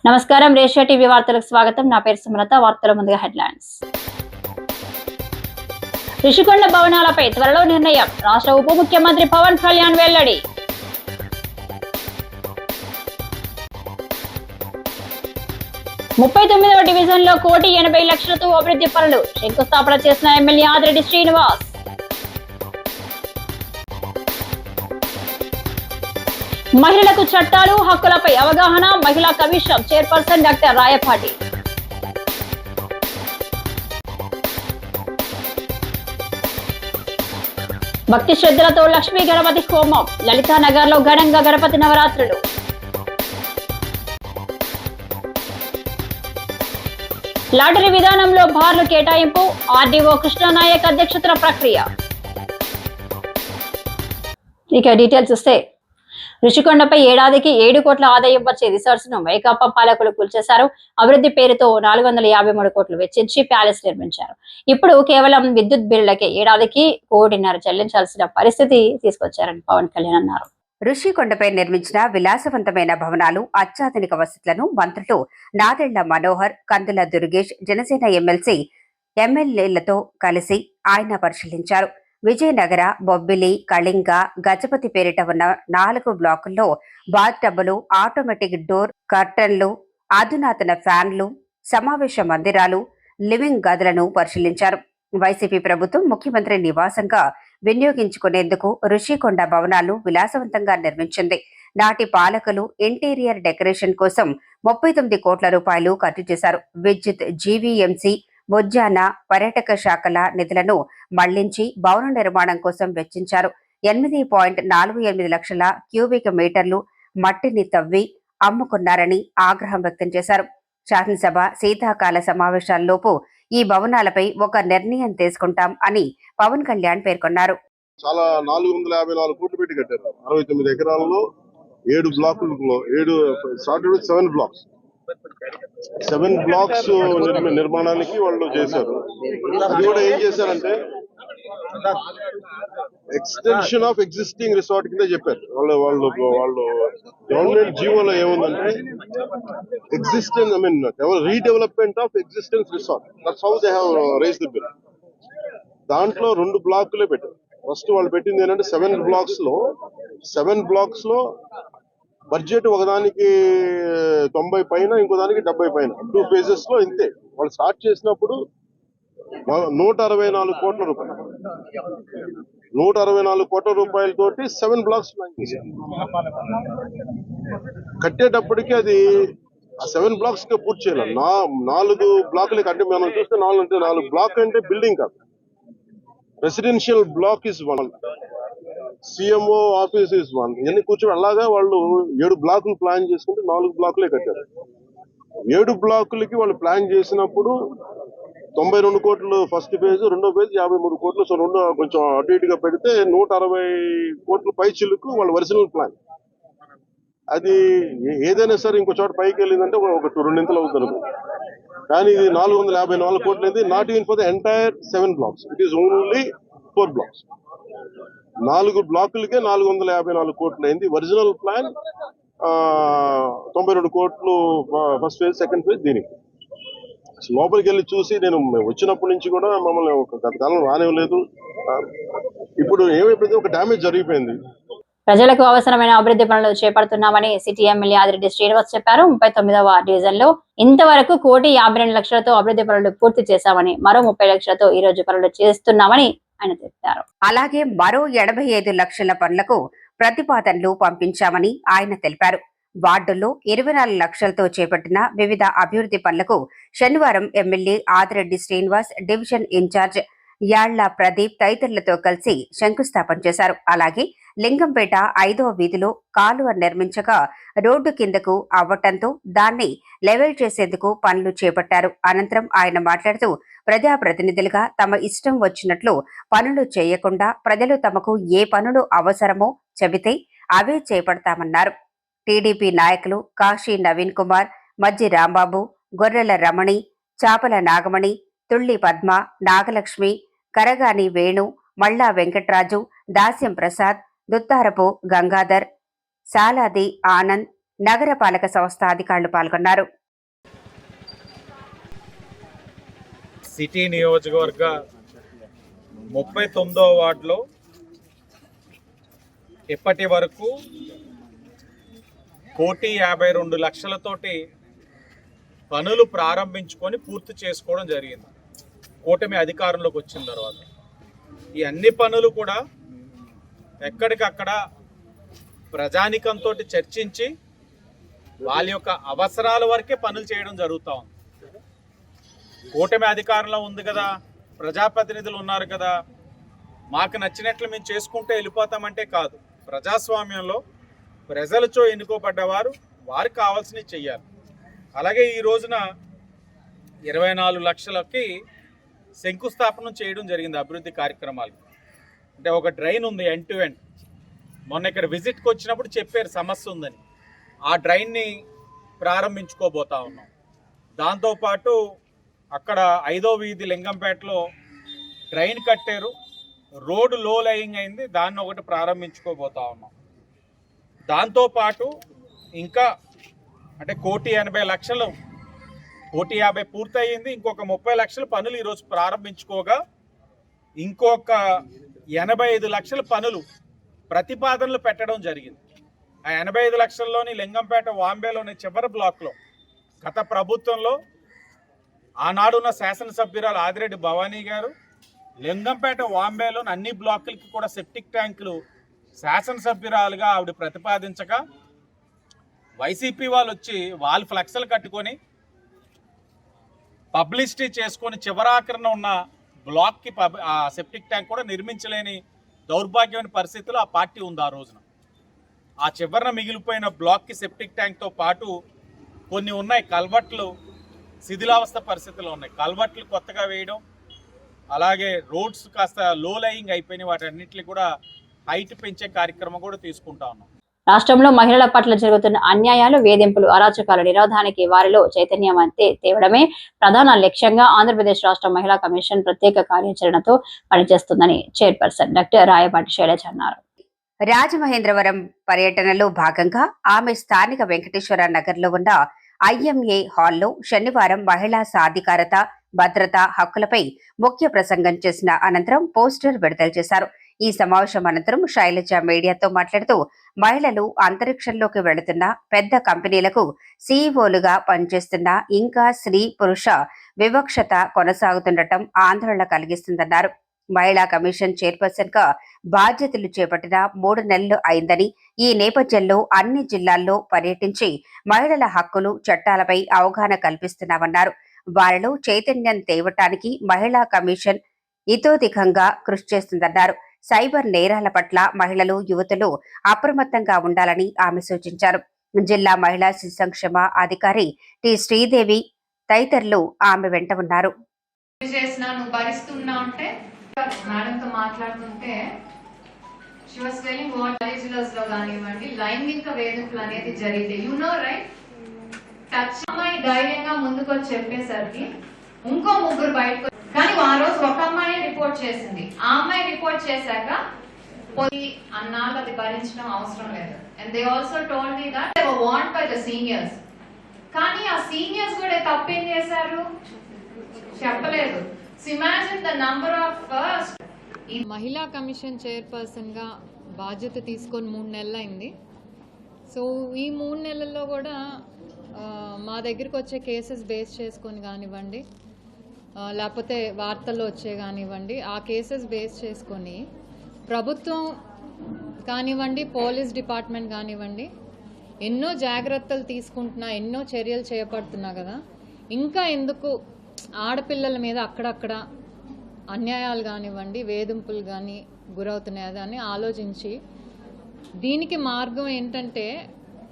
నమస్కారం రేషియా టీవీ వార్తలకు స్వాగతం. నా పేరు సుమలత. వార్తల ముందుగా హెడ్లైన్స్. రిషికొండ భవనాలపై త్వరలో నిర్ణయం. రాష్ట్ర ఉప ముఖ్యమంత్రి పవన్ కళ్యాణ్ వెల్లడి. ముప్పై 39వ డివిజన్లో 1,80,00,000తో అభివృద్ధి పనులు శంకుస్థాపన చేసిన ఎమ్మెల్యే ఆదిరెడ్డి శ్రీనివాస్. మహిళలకు చట్టాలు హక్కులపై అవగాహన మహిళా కమిషన్ చైర్పర్సన్ డాక్టర్ రాయపాటి. భక్తి శ్రద్ధలతో లక్ష్మీ గణపతి హోమం లలితానగర్ లో ఘనంగా గణపతి నవరాత్రులు. లాటరీ విధానంలో బార్లు కేటాయింపు ఆర్డీఓ కృష్ణనాయక్ అధ్యక్షతన ప్రక్రియ. ఇక డీటెయిల్స్ చూస్తే రుషికొండపై ఏడాదికి 7 కోట్ల ఆదాయం వచ్చే రిసార్ట్స్ ను వైకాపా పాలకులు కూల్చేశారు. అభివృద్ధి పేరుతో 453 కోట్లు వెచ్చించి ప్యాలెస్ నిర్మించారు. ఇప్పుడు కేవలం విద్యుత్ బిల్లులకే ఏడాదికి 1.5 కోటి చెల్లించాల్సిన పరిస్థితి తీసుకొచ్చారని పవన్ కళ్యాణ్ అన్నారు. రుషికొండపై నిర్మించిన విలాసవంతమైన భవనాలు, అత్యాధునిక వసతులను మంత్రులు నాదెళ్ల మనోహర్, కందుల దుర్గేష్, జనసేన ఎమ్మెల్యేలతో కలిసి ఆయన పరిశీలించారు. విజయనగర, బొబ్బిలి, కళింగ, గజపతి పేరిట ఉన్న 4 బ్లాకుల్లో బాత్ టబ్బులు, ఆటోమేటిక్ డోర్ కర్టన్లు, అధునాతన ఫ్యాన్లు, సమావేశ మందిరాలు, లివింగ్ గదులను పరిశీలించారు. వైసీపీ ప్రభుత్వం ముఖ్యమంత్రి నివాసంగా వినియోగించుకునేందుకు రుషికొండ భవనాలు విలాసవంతంగా నిర్మించింది. నాటి పాలకులు ఇంటీరియర్ డెకరేషన్ కోసం 39 కోట్ల రూపాయలు ఖర్చు చేశారు. విద్యుత్, జీవీఎంసీ, ఉద్యాన, పర్యాటక శాఖల నిధులను మళ్లించి భవన నిర్మాణం కోసం వెచ్చించారు. 8.48 లక్షల క్యూబిక్ మీటర్లు మట్టిని తవ్వి అమ్ముకున్నారని ఆగ్రహం వ్యక్తం చేశారు. శాసనసభ శీతాకాల సమావేశాల్లోపు ఈ భవనాలపై ఒక నిర్ణయం తీసుకుంటాం అని పవన్ కళ్యాణ్ పేర్కొన్నారు. చాలా 454 కోట్లు పెట్టి కట్టారు. 69 ఎకరాలలో 7 బ్లాకులలో 7 బ్లాక్స్ 7 బ్లాక్స్ నిర్మాణానికి వాళ్ళు చేశారు. అది కూడా ఏం చేశారంటే ఎక్స్టెన్షన్ ఆఫ్ ఎగ్జిస్టింగ్ రిసార్ట్ కింద చెప్పారు. వాళ్ళు గవర్నమెంట్ జీవోలో ఏముందంటే existence redevelopment of existence resort. That's how they have raised the bill. దాంట్లో 2 బ్లాకులే పెట్టారు. ఫస్ట్ వాళ్ళు పెట్టింది ఏంటంటే 7 బ్లాక్స్ లో బడ్జెట్ ఒకదానికి 90 పైన, ఇంకో దానికి 70 పైన, 2 phases లో ఇంతే. వాళ్ళు స్టార్ట్ చేసినప్పుడు 164 కోట్ల రూపాయలు 164 కోట్ల రూపాయలతోటి 7 బ్లాక్స్ ప్లాన్ చేశారు. కట్టేటప్పటికి అది 7 బ్లాక్స్ గా పూర్తి చేయాలి. 4 బ్లాకులకి అంటే మనం చూస్తే 4 బ్లాక్ అంటే బిల్డింగ్ కాదు, residential block is 1, CMO office is 1. ఇవన్నీ కూర్చొని అలాగా వాళ్ళు 7 బ్లాకులు ప్లాన్ చేసుకుంటే 4 బ్లాకులే కట్టారు. 7 బ్లాకులకి వాళ్ళు ప్లాన్ చేసినప్పుడు 92 కోట్లు ఫస్ట్ ఫేజ్, రెండో ఫేజ్ 53 కోట్లు. సో రెండు కొంచెం అటు ఇటుగా పెడితే 160 కోట్ల పై చిలుకు వాళ్ళ ఒరిజినల్ ప్లాన్. అది ఏదైనా సరే ఇంకో చోట పైకి వెళ్ళిందంటే ఒక 2 అవుతుంది. కానీ ఇది 454 కోట్లు అయింది. Not even for the entire 7 blocks, it is only 4 blocks. 4 బ్లాకులకే 454 కోట్లు అయింది. ఒరిజినల్ ప్లాన్ 92 కోట్లు ఫస్ట్ ఫేజ్, సెకండ్ ఫేజ్. దీనికి లోపలికి వెళ్ళి చూసి నేను వచ్చినప్పటి నుంచి కూడా మమ్మల్ని గత కాలం రానివ్వలేదు. ఇప్పుడు ఏమైపోయింది, ఒక డ్యామేజ్ జరిగిపోయింది. ప్రజలకు అవసరమైన అభివృద్ధి పనులు చేపడుతున్నామని సిటీ ఎమ్మెల్యే ఆదిరెడ్డి శ్రీనివాస్ చెప్పారు. 39వ డివిజన్ లో ఇంతవరకు 1,52,00,000తో అభివృద్ధి పనులు పూర్తి చేశామని, మరో 30 లక్షలతో ఈ రోజు పనులు చేస్తున్నామని ఆయన చెప్పారు. అలాగే మరో 85 లక్షల పనులకు ప్రతిపాదనలు పంపించామని ఆయన తెలిపారు. వార్డుల్లో 24 లక్షలతో చేపట్టిన వివిధ అభివృద్ధి పనులకు శనివారం MLA Adireddy Srinivas, division in charge Yalla Pradeep తదితరులతో కలిసి శంకుస్థాపన చేశారు. అలాగే లింగంపేట 5వ వీధిలో కాలువ నిర్మించగా రోడ్డు కిందకు అవ్వటంతో దాన్ని లెవెల్ చేసేందుకు పనులు చేపట్టారు. అనంతరం ఆయన మాట్లాడుతూ ప్రజాప్రతినిధులుగా తమ ఇష్టం వచ్చినట్లు పనులు చేయకుండా ప్రజలు తమకు ఏ పనులు అవసరమో చెబితే అవే చేపడతామన్నారు. టీడీపీ నాయకులు కాశీ నవీన్ కుమార్, మజ్జి రాంబాబు, గొర్రెల రమణి, చాపల నాగమణి, తుళ్లి పద్మ, నాగలక్ష్మి, కరగాని వేణు, మల్లా వెంకట్రాజు, దాస్యం ప్రసాద్, దుత్తారపు గంగాధర్, సాలాది ఆనంద్, నగరపాలక సంస్థ అధికారులు పాల్గొన్నారు. సిటీ నియోజకవర్గ 39వ వార్డులో ఇప్పటి వరకు 1,52,00,000తోటి పనులు ప్రారంభించుకొని పూర్తి చేసుకోవడం జరిగింది కూటమి అధికారంలోకి వచ్చిన తర్వాత. ఈ అన్ని పనులు కూడా ఎక్కడికక్కడ ప్రజానికంతో చర్చించి వాళ్ళ యొక్క అవసరాల వరకే పనులు చేయడం జరుగుతూ ఉంది. కూటమి అధికారంలో ఉంది కదా, ప్రజాప్రతినిధులు ఉన్నారు కదా, మాకు నచ్చినట్లు మేము చేసుకుంటే వెళ్ళిపోతామంటే కాదు. ప్రజాస్వామ్యంలో ప్రజలతో ఎన్నుకోబడ్డవారు వారికి కావాల్సినవి చెయ్యాలి. అలాగే ఈ రోజున 24 లక్షలకి శంకుస్థాపన చేయడం జరిగింది అభివృద్ధి కార్యక్రమాలు. అంటే ఒక డ్రైన్ ఉంది ఎండ్ టు ఎండ్. మొన్న ఇక్కడ విజిట్కి వచ్చినప్పుడు చెప్పారు సమస్య ఉందని. ఆ డ్రైన్ని ప్రారంభించుకోబోతా ఉన్నాం. దాంతోపాటు అక్కడ 5వ వీధి లింగంపేటలో డ్రైన్ కట్టారు, రోడ్డు లో లయింగ్ అయింది, దాన్ని ఒకటి ప్రారంభించుకోబోతా ఉన్నాం. దాంతోపాటు ఇంకా అంటే 1,80,00,000, 1,50,00,000 పూర్తయింది. ఇంకొక 30 లక్షల పనులు ఈరోజు ప్రారంభించుకోగా ఇంకొక 85 లక్షల పనులు ప్రతిపాదనలు పెట్టడం జరిగింది. ఆ 85 లక్షల్లోని లింగంపేట వాంబేలోని చివరి బ్లాక్లో గత ప్రభుత్వంలో ఆనాడున్న శాసనసభ్యురాలు ఆదిరెడ్డి భవానీ గారు లింగంపేట వాంబేలోని అన్ని బ్లాకులకి కూడా సెప్టిక్ ట్యాంకులు శాసనసభ్యురాలుగా ఆవిడ ప్రతిపాదించగా వైసీపీ వాళ్ళు వచ్చి వాళ్ళు ఫ్లెక్స్లు కట్టుకొని పబ్లిసిటీ చేసుకొని చివరాఖరణ ఉన్న బ్లాక్కి ఆ సెప్టిక్ ట్యాంక్ కూడా నిర్మించలేని దౌర్భాగ్యమైన పరిస్థితిలో ఆ పార్టీ ఉంది. ఆ రోజున ఆ చివరన మిగిలిపోయిన బ్లాక్కి సెప్టిక్ ట్యాంక్తో పాటు కొన్ని ఉన్నాయి కల్వర్ట్లు శిథిలావస్థ పరిస్థితుల్లో ఉన్నాయి. కల్వర్ట్లు కొత్తగా వేయడం, అలాగే రోడ్స్ కాస్త లో లయింగ్ అయిపోయినాయి, వాటన్నిటిని కూడా హైట్ పెంచే కార్యక్రమం కూడా తీసుకుంటా ఉన్నాం. రాష్ట్రంలో మహిళల పట్ల జరుగుతున్న అన్యాయాలు, వేధింపులు, అరాచకాల నిరోధానికి వారిలో చైతన్యం తేవడమే ప్రధాన లక్ష్యంగా ఆంధ్రప్రదేశ్ రాష్ట్ర మహిళా కమిషన్ ప్రత్యేక కార్యాచరణతో పనిచేస్తుందని చైర్పర్సన్ డాక్టర్ రాయపాటి శైలజ అన్నారు. రాజమహేంద్రవరం పర్యటనలో భాగంగా ఆమె స్థానిక వెంకటేశ్వర నగర్లో ఉన్న ఐఎంఏ హాల్లో శనివారం మహిళా సాధికారత, భద్రత, హక్కులపై ముఖ్య ప్రసంగం చేసిన అనంతరం పోస్టర్ విడుదల చేశారు. ఈ సమావేశం అనంతరం శైలజ మీడియాతో మాట్లాడుతూ మహిళలు అంతరిక్షంలోకి వెళుతున్న పెద్ద కంపెనీలకు సీఈఓలుగా పనిచేస్తున్న ఇంకా స్త్రీ పురుష వివక్షత కొనసాగుతుండటం ఆందోళన కలిగిస్తుందన్నారు. మహిళా కమిషన్ చైర్పర్సన్ గా బాధ్యతలు చేపట్టిన 3 నెలలు అయిందని, ఈ నేపథ్యంలో అన్ని జిల్లాల్లో పర్యటించి మహిళల హక్కులు, చట్టాలపై అవగాహన కల్పిస్తున్నామన్నారు. వారిలో చైతన్యం తేవటానికి మహిళా కమిషన్ ఇతోధికంగా కృషి చేస్తుందన్నారు. సైబర్ నేరాల పట్ల మహిళలు, యువతులు అప్రమత్తంగా ఉండాలని ఆమె సూచించారు. జిల్లా మహిళా శిశు సంక్షేమ అధికారి టి శ్రీదేవి తదితరులు ఆమె వెంట ఉన్నారు. మేడంతో మాట్లాడుతుంటే she was telling what colleges లో కానివ్వండి లైంగిక వేధింపులు అనేది జరిగితే యు నో రైట్ టచ్ అమ్మాయి ధైర్యంగా ముందుకు వచ్చి చెప్పేసరికి ఇంకో 3 బయటకు, కానీ ఆ రోజు ఒక అమ్మాయి రిపోర్ట్ చేసింది. ఆ అమ్మాయి రిపోర్ట్ చేశాక పోయి అన్నాళ్ళు అది భరించడం అవసరం లేదు. And they also told me that they were warned by the seniors. కానీ ఆ సీనియర్స్ కూడా తప్పేం చేశారు చెప్పలేదు. Imagine the number of first. ఈ మహిళా కమిషన్ చైర్పర్సన్గా బాధ్యత తీసుకొని 3 నెలలు అయింది. సో ఈ 3 నెలల్లో కూడా మా దగ్గరికి వచ్చే కేసెస్ బేస్ చేసుకొని కానివ్వండి, లేకపోతే వార్తల్లో వచ్చే కానివ్వండి, ఆ కేసెస్ బేస్ చేసుకొని ప్రభుత్వం కానివ్వండి, పోలీస్ డిపార్ట్మెంట్ కానివ్వండి ఎన్నో జాగ్రత్తలు తీసుకుంటున్నా, ఎన్నో చర్యలు చేపడుతున్నా కదా, ఇంకా ఎందుకు ఆడపిల్లల మీద అక్కడక్కడ అన్యాయాలు కానివ్వండి, వేధింపులు కానీ గురవుతున్నాయి అని ఆలోచించి దీనికి మార్గం ఏంటంటే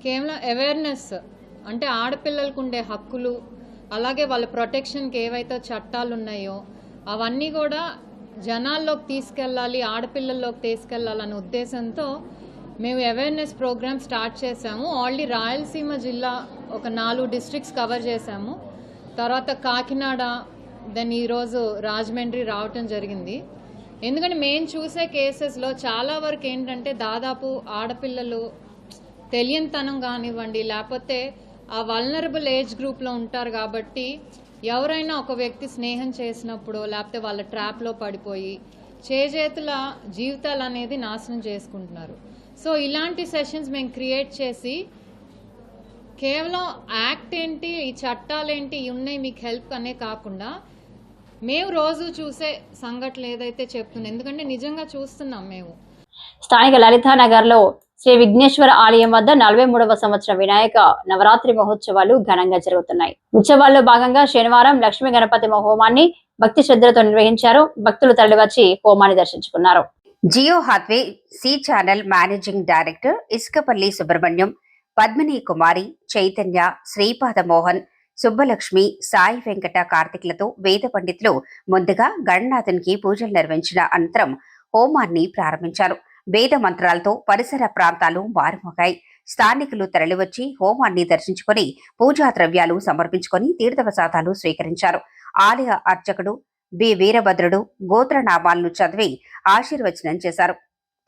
కేవలం అవేర్నెస్, అంటే ఆడపిల్లలకు ఉండే హక్కులు, అలాగే వాళ్ళ ప్రొటెక్షన్కి ఏవైతే చట్టాలు ఉన్నాయో అవన్నీ కూడా జనాల్లోకి తీసుకెళ్ళాలి, ఆడపిల్లల్లోకి తీసుకెళ్ళాలనే ఉద్దేశంతో మేము అవేర్నెస్ ప్రోగ్రామ్ స్టార్ట్ చేశాము. ఆల్రెడీ రాయలసీమ జిల్లా ఒక 4 డిస్ట్రిక్ట్స్ కవర్ చేశాము. తర్వాత కాకినాడ, దెన్ ఈరోజు రాజమండ్రి రావటం జరిగింది. ఎందుకంటే మేము చూసే కేసెస్లో చాలా వరకు ఏంటంటే దాదాపు ఆడపిల్లలు తెలియనితనం కానివ్వండి, లేకపోతే ఆ వల్నరబుల్ ఏజ్ గ్రూప్లో ఉంటారు కాబట్టి ఎవరైనా ఒక వ్యక్తి స్నేహం చేసినప్పుడు లేకపోతే వాళ్ళ ట్రాప్లో పడిపోయి చేజేతుల జీవితాలు అనేది నాశనం చేసుకుంటున్నారు. సో ఇలాంటి సెషన్స్ మేము క్రియేట్ చేసి కేవలం యాక్ట్ ఏంటి, ఈ చట్టాలేంటి ఉన్నాయి మీకు హెల్ప్ అనే కాకుండా మేము రోజు చూసే సంఘటనలు ఏదైతే చెప్తున్నాం, ఎందుకంటే నిజంగా చూస్తున్నాం మేము. స్థానిక లలితానగర్ లో శ్రీ విఘ్నేశ్వర ఆలయం వద్ద 43వ సంవత్సర వినాయక నవరాత్రి మహోత్సవాలు ఘనంగా జరుగుతున్నాయి. ఉత్సవాల్లో భాగంగా శనివారం లక్ష్మీ గణపతి హోమాన్ని భక్తి శ్రద్ధలతో నిర్వహించారు. భక్తులు తరలివచ్చి హోమాన్ని దర్శించుకున్నారు. Jio Hathway C channel managing director Isukapalli Subrahmanyam, Padmini Kumari, Chaitanya, Sripada Mohan, Subbalakshmi, Sai Venkata కార్తిక్లతో వేద పండితులు ముందుగా గణనాథునికి పూజలు నిర్వహించిన అనంతరం హోమాన్ని ప్రారంభించారు. వేద మంత్రాలతో పరిసర ప్రాంతాలు మారుమోగాయి. స్థానికులు తరలివచ్చి హోమాన్ని దర్శించుకుని పూజా ద్రవ్యాలు సమర్పించుకుని తీర్థప్రసాదాలు స్వీకరించారు. ఆలయ అర్చకుడు బి వీరభద్రుడు గోత్రనామాలను చదివి ఆశీర్వచనం చేశారు.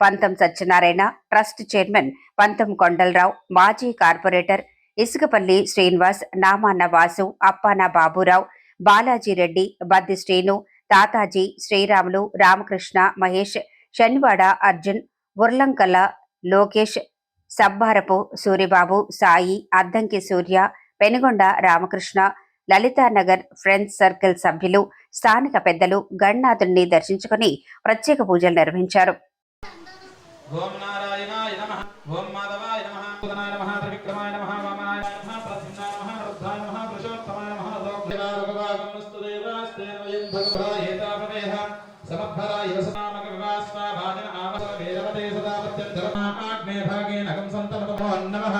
పంతం సత్యనారాయణ, ట్రస్ట్ చైర్మన్ పంతం కొండలరావు, మాజీ కార్పొరేటర్ ఇసుకపల్లి శ్రీనివాస్, నామాన్న వాసు, అప్పాన బాబురావు, బాలాజీ రెడ్డి, బద్ది శ్రీను, తాతాజీ, శ్రీరాములు, రామకృష్ణ, మహేష్, శనివాడ అర్జున్, ఉర్లంకల లోకేష్, సబ్బారపు సూరిబాబు, సాయి, అద్దంకి సూర్య, పెనుగొండ రామకృష్ణ, లలితానగర్ ఫ్రెండ్స్ సర్కిల్ సభ్యులు, స్థానిక పెద్దలు గణనాథుడిని దర్శించుకుని ప్రత్యేక పూజలు నిర్వహించారు. ఓం నారాయణాయ నమః, ఓం మాధవాయ నమః, ఉదనాయ నమః, త్రివిక్రమాయ నమః, వామనాయ నమః, ప్రసన్నాయ నమః, రుద్రాయ నమః, పురుషోత్తమాయ నమః, లోకదేవాగమస్తు దేవాస్తేన వయం భగవయేతాపవేహ సమభరాయ వసనామక వివాస్వ భాజన ఆవస వేదవతే సదా ప్రత్యం ధర్మా ఆగ్నే భాగేన కంసంతమతో నమః.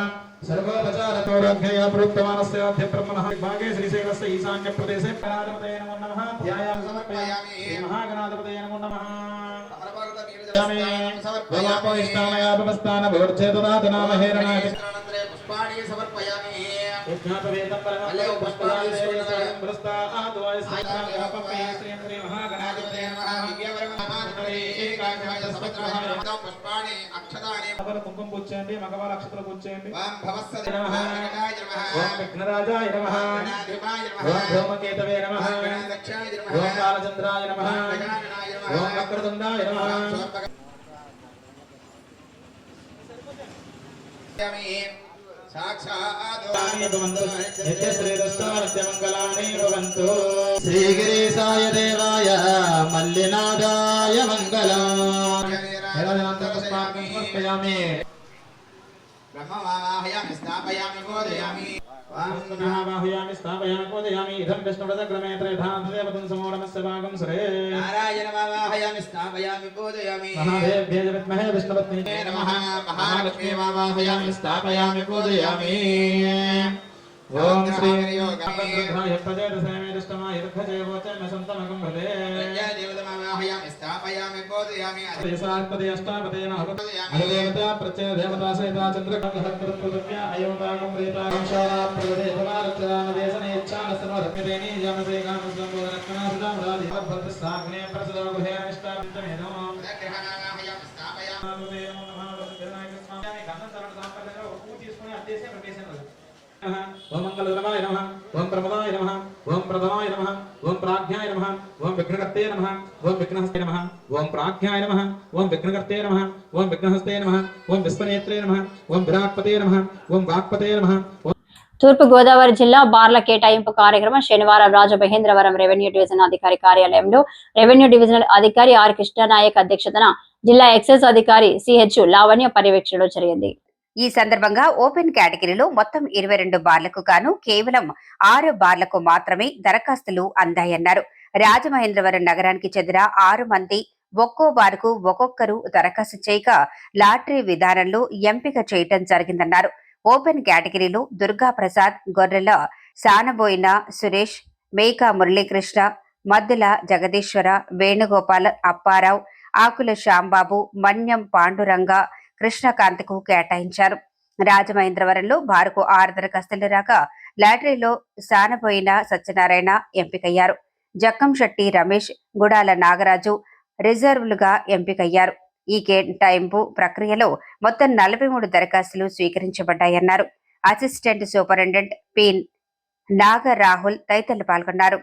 సర్వోపచారతోరఘ్యయ ప్రోక్తమానస్య అధ్య బ్రహ్మణః భాగే శ్రీశైలస్య ఈశాన్య ప్రదేశే గణాధిపతయే నమో నమః. ధ్యాయామి సమర్పయామి. మహాగణాధిపతయే నమో నమః. కుంకుమ పూజేయండి, మగవాళ్ళ అక్షతలు పూజేయండి. ఓం విఘ్నరాజాయ నమః, ఓం ధూమకేతవే నమః, ఓం బాలచంద్రాయ నమః, ఓం వక్రతుండాయ నమః. శ్రీగిరీశాయ దేవాయ మల్లినాథాయ మంగళం. సమర్పయామి. బ్రహ్మవాహయామి స్థాపయామి బోధయామి. వాహయామి స్థాపయామి బోధయామి. ఇదం విష్ణువ్రతక్రమే త్రైధాదేవతం సమోరమస్య భాగం సురే. నారాయణ వాహయామి స్థాపయామి బోధయామి. మహాదేవ్యై విద్మహే విష్ణుపత్న్యై నమః. మహాలక్ష్మీ వాహయామి స్థాపయామి బోధయామి. ఓం శ్రీ యోగాయ ప్రజేతసేమే దృష్టమాయ దుఃఖజయవోచన సంతమకం భదే. ప్రజాదేవతమావాహయామి స్థాపయామి బోధయామి. దేశాధిపతి అష్టాపతే నమః. అధిదేవత ప్రత్యయ దేవతా సహిత చంద్రకృతవ్య అయోగాగం ప్రేతాగం శారా ప్రవదే భవారక్షరాన దేశనే ఇచ్ఛాన సర్వధర్మదేని జనసే కామసంబోధనకనా సుదామరాది భద్రస్థాగ్నే ప్రసదో గృహే నిష్ఠాంతమేనో. ప్రజాగ్రహణావాహయామి స్థాపయామి. ఓం మంగళద్రవాయ నమః, ఓం ప్రమదాయ నమః, ఓం ప్రథమాయ నమః, ఓం ప్రాజ్ఞాయ నమః, ఓం విఘ్నకర్తే నమః, ఓం విఘ్నహస్తే నమః, ఓం ప్రాజ్ఞాయ నమః, ఓం విఘ్నకర్తే నమః, ఓం విఘ్నహస్తే నమః, ఓం విశ్వనేత్రే నమః, ఓం విరాట్పతే నమః, ఓం వాక్పతే నమః. తూర్పు గోదావరి జిల్లా బార్ల కేటాయింపు కార్యక్రమం శనివారం రాజమహేంద్రవరం రెవెన్యూ డివిజన్ అధికారి కార్యాలయంలో రెవెన్యూ డివిజనల్ అధికారి ఆర్ కృష్ణనాయక్ అధ్యక్షతన జిల్లా ఎక్సైజ్ అధికారి సిహెచ్ లావణ్య పర్యవేక్షణలో జరిగింది. ఈ సందర్భంగా ఓపెన్ కేటగిరీలో మొత్తం 22 బార్లకు గాను కేవలం 6 బార్లకు మాత్రమే దరఖాస్తులు అందాయన్నారు. రాజమహేంద్రవరం నగరానికి చెందిన 6 మంది ఒక్కో బార్కు ఒక్కొక్కరు దరఖాస్తు చేయగా లాటరీ విధానంలో ఎంపిక చేయటం జరిగిందన్నారు. ఓపెన్ కేటగిరీలో దుర్గా ప్రసాద్, గొర్రెల సానబోయిన సురేష్, మేకా మురళీకృష్ణ, మద్దుల జగదీశ్వర, వేణుగోపాల్, అప్పారావు, ఆకుల శ్యాంబాబు, మన్యం పాండురంగ, కృష్ణకాంత్కు కేటాయించారు. రాజమహేంద్రవరంలో బారుకు 6 దరఖాస్తులు రాగా లాటరీలో సానబోయిన సత్యనారాయణ ఎంపికయ్యారు. జక్కంశెట్టి రమేష్, గుడాల నాగరాజు రిజర్వ్లుగా ఎంపికయ్యారు. ఈ కేటాయింపు ప్రక్రియలో మొత్తం 43 దరఖాస్తులు స్వీకరించబడ్డాయన్నారు. Assistant superintendent P Nagar Rahul తదితరులు పాల్గొన్నారు.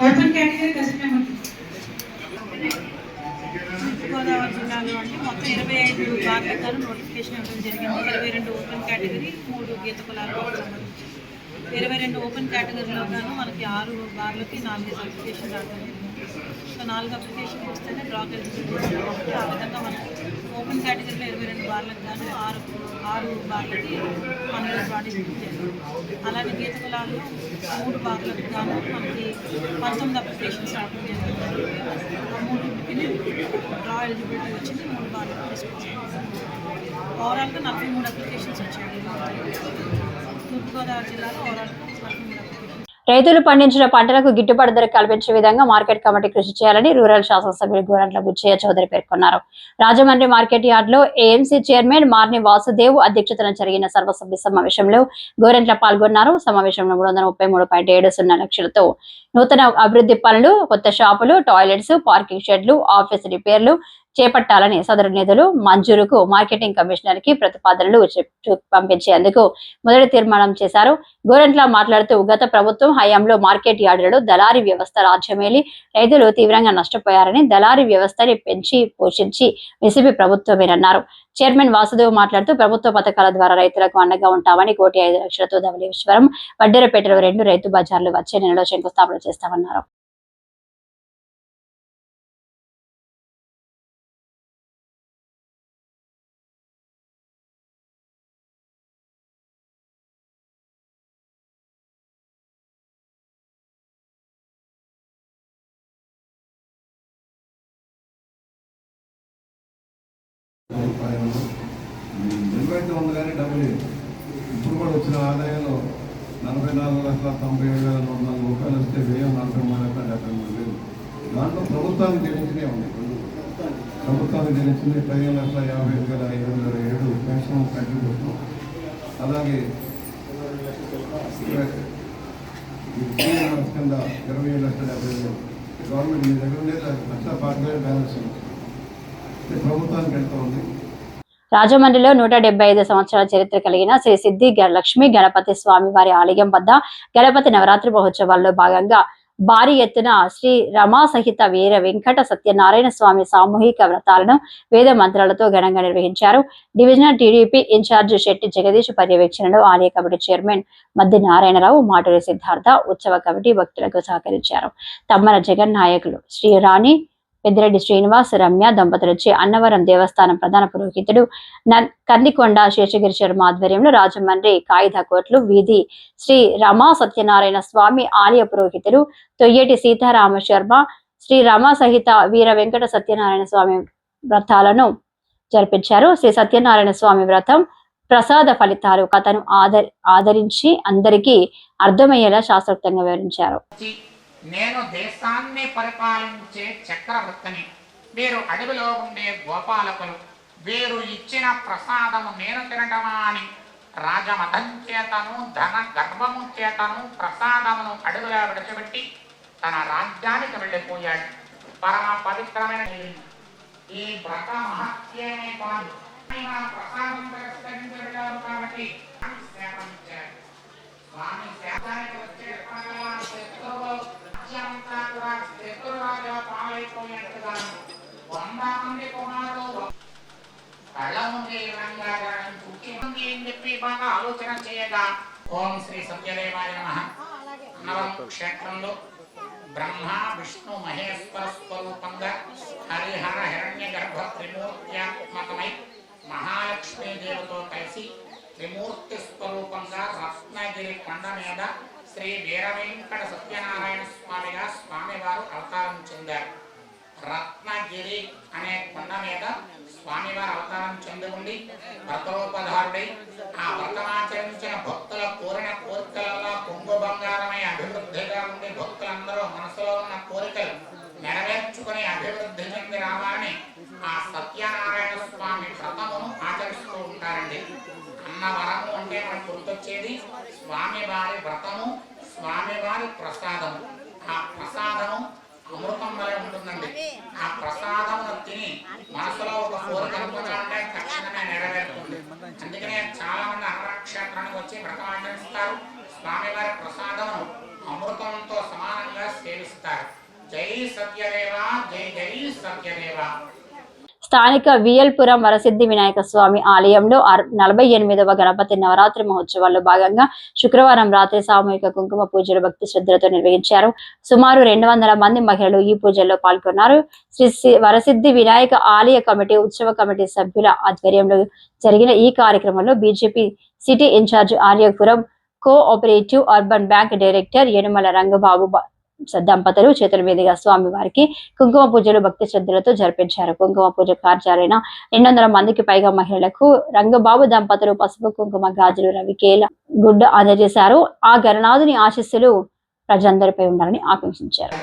ఓపెన్ కేటగిరీ గోదావరి జిల్లాలో అంటే మొత్తం 25 బార్లకు గాను నోటిఫికేషన్ ఇవ్వడం జరిగింది. 22 ఓపెన్ కేటగిరీ, 3 గీత కులాలకు సంబంధించి 22 ఓపెన్ కేటగిరీలో గాను మనకి 6 బార్లకి 4 అప్లికేషన్ రావడం జరిగింది. సో 4 అప్లికేషన్ వస్తేనే డ్రాప్ ఎలిజిబిలిటీ కాబట్టి ఆ విధంగా మనకి ఓపెన్ కేటగిరీలో 22 బార్లకు గాను 6 బార్లకి మనలో పార్టిసిపేట్ జరిగింది. అలాగే గీత కులాల్లో 3 బార్లకు గాను మనకి 19 అప్లికేషన్స్ రావడం జరిగింది. ఆ 3 డ్రా ఎలిజిబిలిటీ వచ్చింది, 3 బార్లకు తీసుకొచ్చాము. ఓవరాల్గా 43 అప్లికేషన్స్ వచ్చాయి. తూర్పుగోదావరి జిల్లాలో ఓవరాల్గా 43 అప్లికేషన్స్. రైతులు పండించిన పంటలకు గిట్టుబాటు ధర కల్పించే విధంగా మార్కెట్ కమిటీ కృషి చేయాలని రూరల్ శాసనసభ్యులు గోరంట్ల బుచ్చయ్య చౌదరి పేర్కొన్నారు. రాజమండ్రి మార్కెట్ యార్డులో ఏఎంసీ చైర్మన్ మార్ని వాసుదేవ్ అధ్యక్షతన జరిగిన సర్వసభ్య సమావేశంలో గోరంట్ల పాల్గొన్నారు. సమావేశంలో 330.70 లక్షలతో నూతన అభివృద్ధి పనులు, కొత్త షాపులు, టాయిలెట్స్, పార్కింగ్ షెడ్లు, ఆఫీస్ రిపేర్లు చేపట్టాలని సదరు నిధులు మంజూరుకు మార్కెటింగ్ కమిషనర్ కి ప్రతిపాదనలు పంపించేందుకు మొదటి తీర్మానం చేశారు. గోరంట్ల మాట్లాడుతూ గత ప్రభుత్వం హయాంలో మార్కెట్ యార్డులలో దళారీ వ్యవస్థ రాజ్యమేలి రైతులు తీవ్రంగా నష్టపోయారని, దళారీ వ్యవస్థని పెంచి పోషించి విసిపి ప్రభుత్వమేనన్నారు. చైర్మన్ వాసుదేవ్ మాట్లాడుతూ ప్రభుత్వ పథకాల ద్వారా రైతులకు అండగా ఉంటామని 1,05 లక్షలతో ధవళేశ్వరం, వడ్డేరపేటలో 2 రైతు బజార్లు వచ్చే నెలలో శంకుస్థాపన చేస్తామన్నారు. నిలబెట్టి ఉంది కానీ డబ్బు లేదు. ఇప్పుడు కూడా వచ్చిన ఆదాయంలో 44,97,104 రూపాయలు వస్తే వ్యయం 43,73 లేదు. దాంట్లో ప్రభుత్వానికి చెల్లించినే ఉంది. ప్రభుత్వానికి చెల్లించింది 15,55,507 పెన్షన్ కంట్రిబ్యూషన్. అలాగే కింద 27,70,000 గవర్నమెంట్ మీ దగ్గర ఉండేది 1,40,000 బ్యాలెన్స్ ప్రభుత్వానికి వెళ్తూ ఉంది. రాజమండ్రిలో 175 సంవత్సరాల చరిత్ర కలిగిన శ్రీ సిద్ధి లక్ష్మీ గణపతి స్వామి వారి ఆలయం వద్ద గణపతి నవరాత్రి మహోత్సవాల్లో భాగంగా భారీ ఎత్తున శ్రీ రమా సహిత వీర వెంకట సత్యనారాయణ స్వామి సామూహిక వ్రతాలను వేద మంత్రాలతో ఘనంగా నిర్వహించారు. Divisional TDP incharge Shetty Jagadish పర్యవేక్షణలో ఆలయ కమిటీ చైర్మన్ మద్ది నారాయణరావు, మాటూరి సిద్ధార్థ, ఉత్సవ కమిటీ భక్తులకు సహకరించారు. తమ్మన జగన్ నాయకులు శ్రీ రాణి, పెద్దిరెడ్డి శ్రీనివాస్, రమ్య దంపతులచే అన్నవరం దేవస్థానం ప్రధాన పురోహితుడు కందికొండ శేషగిరి శర్మ ఆధ్వర్యంలో రాజమండ్రి కాయిదా కోట్లు వీధి శ్రీ రమా సత్యనారాయణ స్వామి ఆలయ పురోహితులు తొయ్యేటి సీతారామ శర్మ శ్రీ రమా సహిత వీర వెంకట సత్యనారాయణ స్వామి వ్రతాలను జరిపించారు. శ్రీ సత్యనారాయణ స్వామి వ్రతం ప్రసాద ఫలితాలు కథను ఆదరించి అందరికీ అర్థమయ్యేలా శాస్త్రోక్తంగా వివరించారు. నేను దేశాన్ని పరిపాలించే చక్రవర్తిని, వీరు అడవిలో ఉండే గోపాలకులు, వీరు ఇచ్చిన ప్రసాదము నేను తినటమా అని రాజమతం చేతను ధన గర్వము చేతను ప్రసాదమును అడవిలో విడిచిపెట్టి తన రాజ్యానికి వెళ్ళిపోయాడు. పరమ పవిత్రమైన ఈ వ్రత మహత్యమే కాదు, ప్రసాదం తిరస్కరించి వెళ్ళారు కాబట్టి సేవించారు. స్వామి సేవానికి వచ్చే ఆలోచన చేయగా ఓం శ్రీ సత్యదేవాయ నమః. అన్నవరం క్షేత్రంలో బ్రహ్మ విష్ణు మహేశ్వర స్వరూపంగా హరిహర హిరణ్య గర్భ త్రిమూర్త్యాత్మకమై మహాలక్ష్మీదేవితో కలిసి త్రిమూర్తి స్వరూపంగా రత్నగిరి కొండ మీద శ్రీ వీర వెంకట సత్యనారాయణ స్వామిగా స్వామివారు అవతారం చెందారు. రత్నగిరి అనే కొండ మీద స్వామివారి అవతారం చెంది ఉండి వ్రతోపధారుడై ఆ వ్రతమాచరించిన భక్తుల కోరిన కోరికలలో కొంగు బంగారమై అభివృద్ధిగా ఉండి భక్తులందరూ మనసులో ఉన్న కోరికలు నెరవేర్చుకుని అభివృద్ధి చెంది రావాలని ఆ సత్యనారాయణ స్వామి వ్రతమును ఆచరిస్తూ ఉంటారండి. అన్నవరము అంటే మనకు గుర్తొచ్చేది స్వామివారి వ్రతము, స్వామివారి ప్రసాదము. ఆ ప్రసాదము అమృతం వలె ఉంటుందండి. ఆ ప్రసాదమును తిని మనసులో ఒక కోరిక అనుకుంటే తక్షణమే నెరవేరుతుంది. అందుకనే చాలా మంది అన్నక్షేత్రానికి వచ్చి వ్రతం ఆచరిస్తారు. స్వామివారి ప్రసాదమును అమృతంతో సమానంగా సేవిస్తారు. జై సత్యదేవ, జై జై సత్యదేవ. స్థానిక వియల్పురం వరసిద్ధి వినాయక స్వామి ఆలయంలో 48వ గణపతి నవరాత్రి మహోత్సవాల్లో భాగంగా శుక్రవారం రాత్రి సామూహిక కుంకుమ పూజలు భక్తి శ్రద్ధలతో నిర్వహించారు. సుమారు 200 మంది మహిళలు ఈ పూజల్లో పాల్గొన్నారు. శ్రీ వరసిద్ధి వినాయక ఆలయ కమిటీ, ఉత్సవ కమిటీ సభ్యుల ఆధ్వర్యంలో జరిగిన ఈ కార్యక్రమంలో BJP city incharge Aryapuram cooperative urban bank director Yanamala Rangababu దంపతులు చేతుల మీదుగా స్వామి వారికి కుంకుమ పూజలు భక్తి శ్రద్ధలతో జరిపించారు. కుంకుమ పూజ కార్యాలైన 200 మందికి పైగా మహిళలకు రంగబాబు దంపతులు పసుపు, కుంకుమ, గాజులు, రవికేల గుడ్డ అందజేశారు. ఆ గణనాథుని ఆశీస్సులు ప్రజలందరిపై ఉండాలని ఆకాంక్షించారు.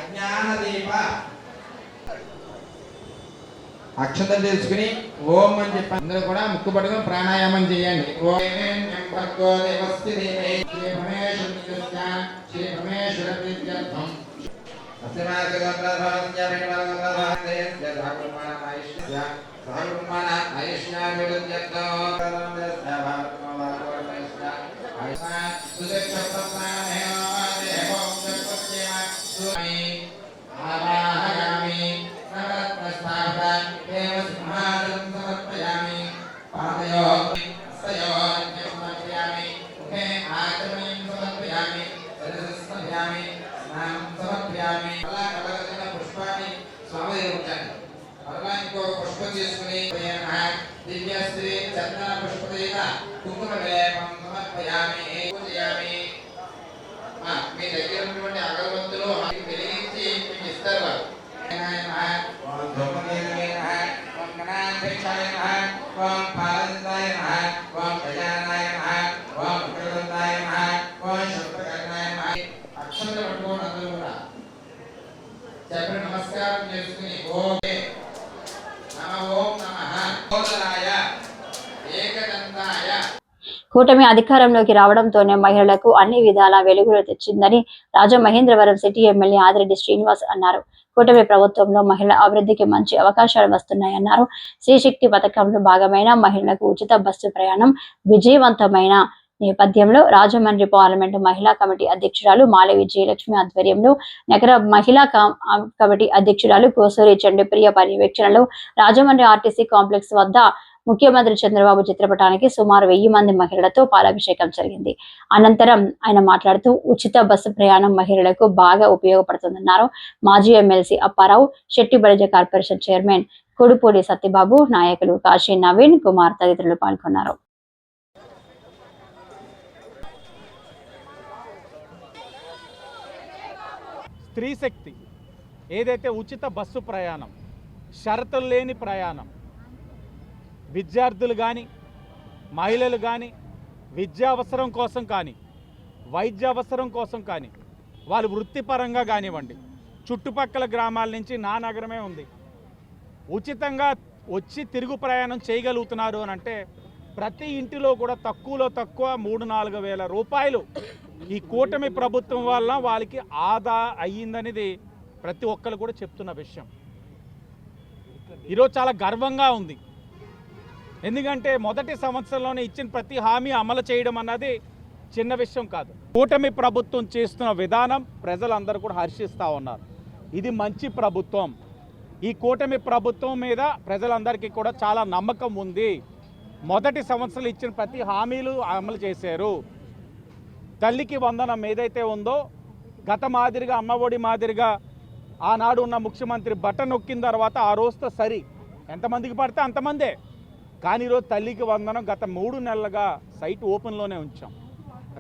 అక్షతలు తెలుసుకుని ఓం అని చెప్పి అందరూ కూడా ముక్కు పట్టుకుని ప్రాణాయామం చేయండి. మీ దగ్గర ఉన్నటువంటి అగరబత్తులు వెలిగించి మీకు ఇస్తారు. అక్షరాలు పట్టుకోండి అందరూ కూడా చెప్పండి. నమస్కారం చేసుకుని ఓం ఏకదంతాయ. కూటమి అధికారంలోకి రావడంతోనే మహిళలకు అన్ని విధాలా వెలుగులు తెచ్చిందని రాజమహేంద్రవరం సిటీ ఎమ్మెల్యే ఆదిరెడ్డి శ్రీనివాస్ అన్నారు. కూటమి ప్రభుత్వంలో మహిళల అభివృద్ధికి మంచి అవకాశాలు వస్తున్నాయన్నారు. శ్రీశక్తి పథకంలో భాగమైన మహిళలకు ఉచిత బస్సు ప్రయాణం విజయవంతమైన నేపథ్యంలో రాజమండ్రి పార్లమెంటు మహిళా కమిటీ అధ్యక్షురాలు మాలె విజయలక్ష్మి ఆధ్వర్యంలో నగర మహిళా కమిటీ అధ్యక్షురాలు కోసూరి చండిప్రియ పర్యవేక్షణలో రాజమండ్రి ఆర్టీసీ కాంప్లెక్స్ వద్ద ముఖ్యమంత్రి చంద్రబాబు చిత్రపటానికి సుమారు 1000 మంది మహిళలతో పాలాభిషేకం జరిగింది. అనంతరం ఆయన మాట్లాడుతూ ఉచిత బస్సు ప్రయాణం మహిళలకు బాగా ఉపయోగపడుతుందన్నారు. మాజీ MLC Apparao, Shetty Balija corporation chairman Kodupudi Satyababu, నాయకులు కాశీ నవీన్ కుమార్ తదితరులు పాల్గొన్నారు. స్త్రీశక్తి ఏదైతే ఉచిత బస్సు ప్రయాణం, షరతులు లేని ప్రయాణం, విద్యార్థులు కానీ మహిళలు కానీ విద్యా అవసరం కోసం కానీ వైద్య అవసరం కోసం కానీ వాళ్ళు వృత్తిపరంగా కానివ్వండి, చుట్టుపక్కల గ్రామాల నుంచి నా నగరమే ఉంది, ఉచితంగా వచ్చి తిరుగు ప్రయాణం చేయగలుగుతున్నారు అని అంటే ప్రతి ఇంటిలో కూడా తక్కువలో తక్కువ 3-4 వేల రూపాయలు ఈ కూటమి ప్రభుత్వం వల్ల వాళ్ళకి ఆదా అయ్యిందనేది ప్రతి ఒక్కరు కూడా చెప్తున్న విషయం. ఈరోజు చాలా గర్వంగా ఉంది. ఎందుకంటే మొదటి సంవత్సరంలోనే ఇచ్చిన ప్రతి హామీ అమలు చేయడం అన్నది చిన్న విషయం కాదు. కూటమి ప్రభుత్వం చేస్తున్న విధానం ప్రజలందరూ కూడా హర్షిస్తూ ఉన్నారు. ఇది మంచి ప్రభుత్వం. ఈ కూటమి ప్రభుత్వం మీద ప్రజలందరికీ కూడా చాలా నమ్మకం ఉంది. మొదటి సంవత్సరం ఇచ్చిన ప్రతి హామీలు అమలు చేశారు. తల్లికి వందనం ఏదైతే ఉందో గత మాదిరిగా అమ్మఒడి మాదిరిగా ఆనాడు ఉన్న ముఖ్యమంత్రి బటన్ నొక్కిన తర్వాత ఆ రోజుతో సరి ఎంతమందికి పడితే అంతమందే. కానీ ఈరోజు తల్లికి వందనం గత 3 నెలలుగా సైట్ ఓపెన్లోనే ఉంచాం.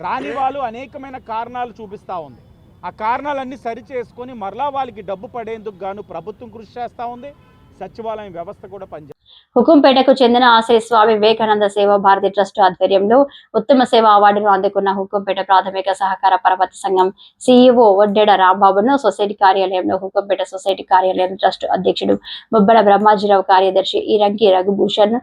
రాని వాళ్ళు అనేకమైన కారణాలు చూపిస్తూ ఉంది. ఆ కారణాలన్నీ సరి చేసుకొని మరలా వాళ్ళకి డబ్బు పడేందుకు గాను ప్రభుత్వం కృషి చేస్తూ ఉంది. సచివాలయం వ్యవస్థ కూడా పనిచేస్తుంది. హుకుంపేటకు చెందిన శ్రీ స్వామి వివేకానంద సేవా భారతి ట్రస్ట్ ఆధ్వర్యంలో ఉత్తమ సేవా అవార్డును అందుకున్న హుకుంపేట ప్రాథమిక సహకార పరపతి సంఘం సీఈఓ వడ్డెడ రాంబాబును సొసైటీ కార్యాలయంలో హుకుంపేట సొసైటీ కార్యాలయం ట్రస్ట్ అధ్యక్షుడు బొబ్బల బ్రహ్మాజీరావు, కార్యదర్శి ఈరంకి రఘుభూషణ్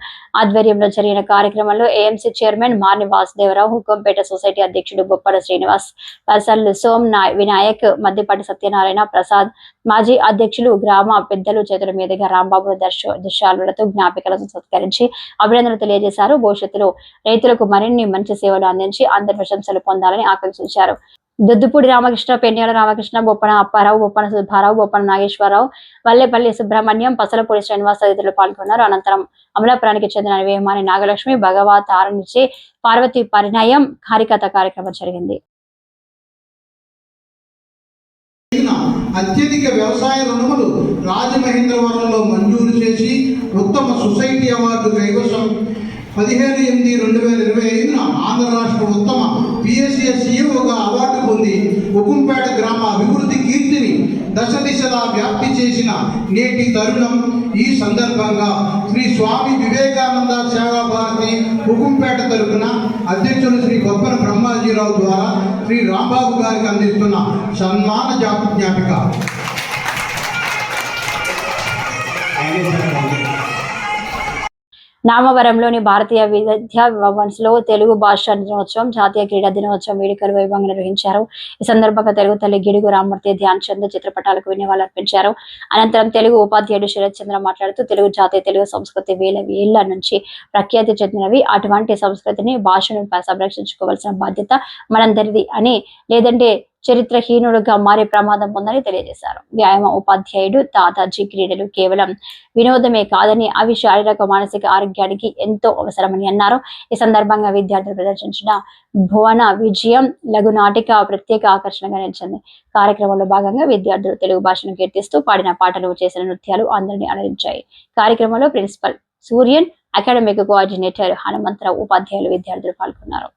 ఆధ్వర్యంలో జరిగిన కార్యక్రమంలో AMC chairman Marni Vasudevarao, Hukumpeta society అధ్యక్షుడు బొప్పల శ్రీనివాస్, పర్సన్లు సోమ్ వినాయక్, మద్దిపాటి సత్యనారాయణ ప్రసాద్, మాజీ అధ్యక్షులు, గ్రామ పెద్దలు చేతుల మీదుగా రాంబాబును దృశ్యాలతో జ్ఞాపికలను సత్కరించి అభినందనలు తెలియజేశారు. భవిష్యత్తులో రైతులకు మరిన్ని మంచి సేవలు అందించి అందరి ప్రశంసలు పొందాలని ఆకాంక్షించారు. దుద్దుపూడి రామకృష్ణ, పెన్యాల రామకృష్ణ, బొప్పన అప్పారావు, బొప్పన సుబ్బారావు, బొప్పన నాగేశ్వరరావు, వల్లేపల్లి సుబ్రహ్మణ్యం, పసలపూడి శ్రీనివాస్ తదితరులు పాల్గొన్నారు. అనంతరం అమలాపురానికి చెందిన వేమాని నాగలక్ష్మి, భగవత్ ఆరణించి పార్వతి పరిణయం హరికథ కార్యక్రమం జరిగింది. అత్యధిక వ్యవసాయ రుణములు రాజమహేంద్రవరంలో మంజూరు చేసి ఉత్తమ సొసైటీ అవార్డు కైవసం 17/8/2025 ఆంధ్ర రాష్ట్ర ఉత్తమ పిఎస్సిఎస్ సీఈఓగా అవార్డు పొంది హుకుంపేట గ్రామ అభివృద్ధి కీర్తిని దశ దిశలా వ్యాప్తి చేసిన నేటి తరుణం. ఈ సందర్భంగా శ్రీ స్వామి వివేకానంద సేవా భారతి హుకుంపేట తరపున అధ్యక్షులు శ్రీ బొప్పన బ్రహ్మాజీరావు ద్వారా శ్రీ రాంబాబు గారికి అందిస్తున్న సన్మాన జ్ఞాపిక. నామవరంలోని భారతీయ విద్యా భవన్స్లో తెలుగు భాషా దినోత్సవం, జాతీయ క్రీడా దినోత్సవం వేడుకలు వైభవంగా నిర్వహించారు. ఈ సందర్భంగా తెలుగు తల్లి గిడుగు రామ్మూర్తి, ధ్యాన్ చంద్ చిత్రపటాలకు నివాళులర్పించారు. అనంతరం తెలుగు ఉపాధ్యాయుడు శరత్ చంద్ర మాట్లాడుతూ తెలుగు జాతి, తెలుగు సంస్కృతి వేల ఏళ్ల నుంచి ప్రఖ్యాతి చెందినవి. అటువంటి సంస్కృతిని, భాషను సంరక్షించుకోవాల్సిన బాధ్యత మనందరిది అని, లేదంటే చరిత్రహీనుడుగా మారే ప్రమాదం ఉందని తెలియజేశారు. వ్యాయామ ఉపాధ్యాయుడు తాతాజీ క్రీడలు కేవలం వినోదమే కాదని అవి శారీరక, మానసిక ఆరోగ్యానికి ఎంతో అవసరమని అన్నారు. ఈ సందర్భంగా విద్యార్థులు ప్రదర్శించిన భువన విజయం లఘు నాటిక ప్రత్యేక ఆకర్షణగా నిలిచింది. కార్యక్రమంలో భాగంగా విద్యార్థులు తెలుగు భాషను కీర్తిస్తూ పాడిన పాటలు, చేసిన నృత్యాలు అందరినీ అలరించాయి. కార్యక్రమంలో principal Suryan, academic coordinator Hanumantharao, ఉపాధ్యాయులు, విద్యార్థులు పాల్గొన్నారు.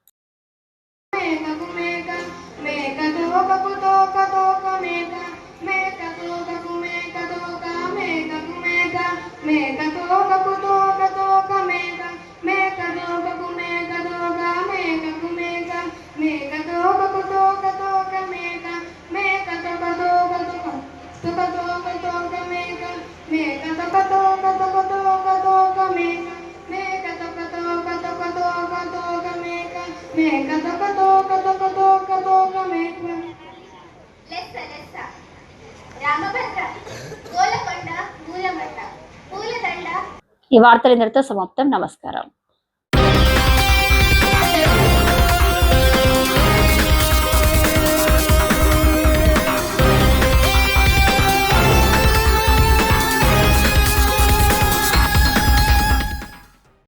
ఈ వార్తలు ఇంతటితో సమాప్తం. నమస్కారం.